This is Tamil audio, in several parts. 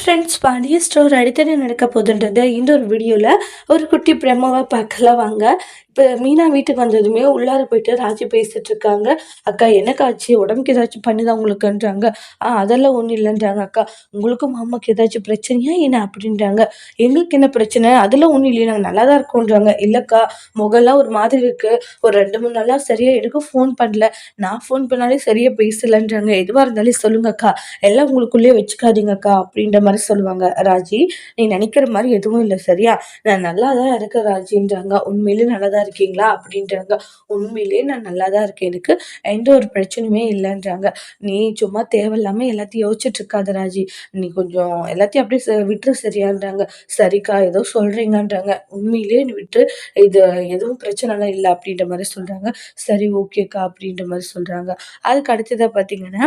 ஃப்ரெண்ட்ஸ், பாண்டிய ஸ்டோர் அடிக்கடி நடக்க போகுதுன்றத இந்த ஒரு வீடியோவில் ஒரு குட்டி பிரமோவாக பார்க்கலாம் வாங்க. இப்போ மீனா வீட்டுக்கு வந்ததுமே உள்ளார போயிட்டு ராஜி பேசிட்டு இருக்காங்க. அக்கா என்னக்கா ஆச்சு, உடம்புக்கு ஏதாச்சும் பண்ணுதா உங்களுக்குன்றாங்க. அதெல்லாம் ஒன்றும் இல்லைன்றாங்க. அக்கா உங்களுக்கும் மாமாக்கு ஏதாச்சும் பிரச்சனையா என்ன அப்படின்றாங்க. எங்களுக்கு என்ன பிரச்சனை, அதெல்லாம் ஒன்றும் இல்லையா, நாங்கள் நல்லா தான் இருக்கோன்றாங்க. இல்லைக்கா முகம்லாம் ஒரு மாதிரி இருக்கு, ஒரு 2 3 நாளாக சரியா எனக்கும் ஃபோன் பண்ணல, நான் ஃபோன் பண்ணாலே சரியா பேசலன்றாங்க. எதுவாக இருந்தாலும் சொல்லுங்கக்கா, எல்லாம் உங்களுக்குள்ளேயே வச்சுக்காதீங்கக்கா அப்படின்ற மாதிரி சொல்லுவாங்க. ராஜி, நீ நினைக்கிற மாதிரி எதுவும் இல்லை சரியா, நான் நல்லா தான் இருக்கேன் ராஜின்றாங்க. உண்மையிலே நல்லா தான் இருக்கீங்களா அப்படின்றாங்க. உண்மையிலேயே நான் நல்லா தான் இருக்கேன், எனக்கு எந்த ஒரு பிரச்சனையுமே இல்லைன்றாங்க. நீ சும்மா தேவையில்லாம எல்லாத்தையும் யோசிச்சுட்டு இருக்காத ராஜி, நீ கொஞ்சம் எல்லாத்தையும் அப்படியே விட்டுரு சரியான்றாங்க. சரிக்கா ஏதோ சொல்றீங்கன்றாங்க. உண்மையிலேயே நீ விட்டு, இது எதுவும் பிரச்சனைலாம் இல்லை அப்படின்ற மாதிரி சொல்றாங்க. சரி ஓகேக்கா அப்படின்ற மாதிரி சொல்றாங்க. அதுக்கு அடுத்ததா பார்த்தீங்கன்னா,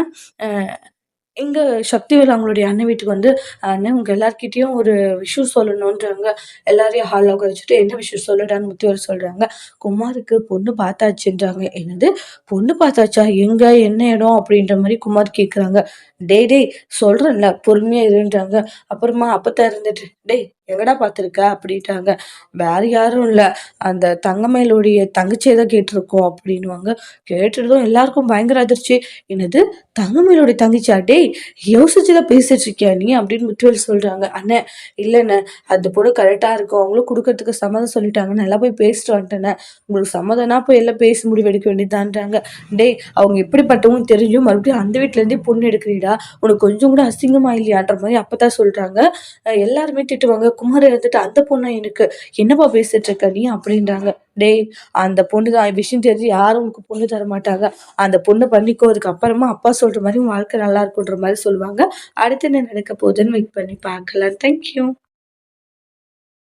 எங்க சக்திவேல் அவங்களுடைய அண்ணன் வீட்டுக்கு வந்து, அண்ணன் உங்க எல்லார்கிட்டயும் ஒரு விஷயம் சொல்லணுன்றாங்க. எல்லாரையும் ஹால்ல உட்கார வச்சுட்டு, என்ன விஷயம் சொல்லுடான்னு முத்துவேல் சொல்றாங்க. குமாருக்கு பொண்ணு பார்த்தாச்சுன்றாங்க. என்னது, பொண்ணு பார்த்தாச்சா, எங்க என்ன இடம் அப்படின்ற மாதிரி குமார் கேட்குறாங்க. டேய் டேய் சொல்றேன்ல பொறுமையா இருன்றாங்க. அப்புறமா அப்பத்தா இருந்துட்டு, டேய் எங்கடா பார்த்துருக்க அப்படின்ட்டாங்க. வேற யாரும் இல்ல, அந்த தங்கமயிலுடைய தங்கச்சியை தான் கேட்டிருக்கோம் அப்படின்னுவாங்க. கேட்டுறதும் எல்லாருக்கும் பயங்கர அதிர்ச்சி. என்னது, தங்கமயிலுடைய தங்கச்சியா, டேய் யோசிச்சுதான் பேசிட்டு இருக்கியா நீ அப்படின்னு முத்துவேல் சொல்றாங்க. அண்ணன் இல்லைண்ணே, அந்த பொண்ணு கரெக்டா இருக்கும், அவங்களும் கொடுக்கறதுக்கு சம்மதம் சொல்லிட்டாங்க, நல்லா போய் பேசிட்டு வந்துட்டேண்ணே, உங்களுக்கு சம்மதம்னா போய் எல்லாம் பேசி முடிவு எடுக்க வேண்டியதான்றாங்க. டேய் அவங்க எப்படிப்பட்டவங்க தெரிஞ்சும் மறுபடியும் அந்த வீட்டுல இருந்தே பொண்ணு எடுக்கிறீடா, உனக்கு கொஞ்சம் கூட அசிங்கமா இல்லையான்ற மாதிரி அப்பதான் சொல்றாங்க. எல்லாருமே திட்டுவாங்க. குமார் இருந்துட்டு, அந்த பொண்ணா எனக்கு, என்னப்பா பேசிட்டு இருக்க நீ அப்படின்றாங்க. டேய் அந்த பொண்ணு தான், விஷயம் தெரிஞ்சு யாரும் உனக்கு பொண்ணு தர மாட்டாங்க, அந்த பொண்ணு பண்ணிக்கோ, அதுக்கு அப்புறமா அப்பா சொல்ற மாதிரி உன் வாழ்க்கை நல்லா இருக்குன்ற மாதிரி சொல்லுவாங்க. அடுத்து என்ன நடக்க போகுதுன்னு வெயிட் பண்ணி பார்க்கலாம். தேங்க்யூ.